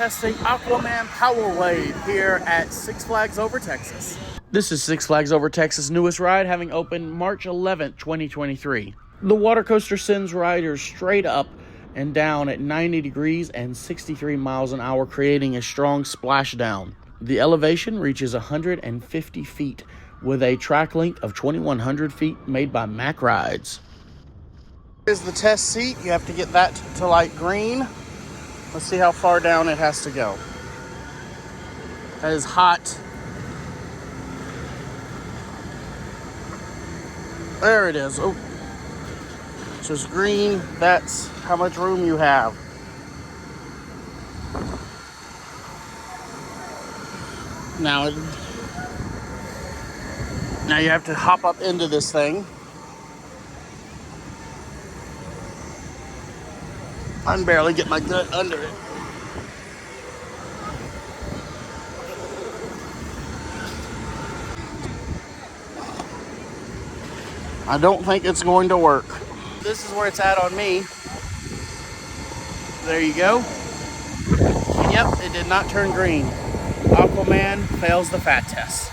Testing Aquaman Power Wave here at Six Flags Over Texas. This is Six Flags Over Texas' newest ride, having opened March 11th, 2023. The water coaster sends riders straight up and down at 90 degrees and 63 miles an hour, creating a strong splashdown. The elevation reaches 150 feet with a track length of 2,100 feet made by Mack Rides. Here's the test seat. You have to get that to light green. Let's see how far down it has to go. That is hot. There it is. Oh, so it's green. That's how much room you have. Now you have to hop up into this thing. I can barely get my gut under it. I don't think it's going to work. This is where it's at on me. There you go. Yep, it did not turn green. Aquaman fails the fat test.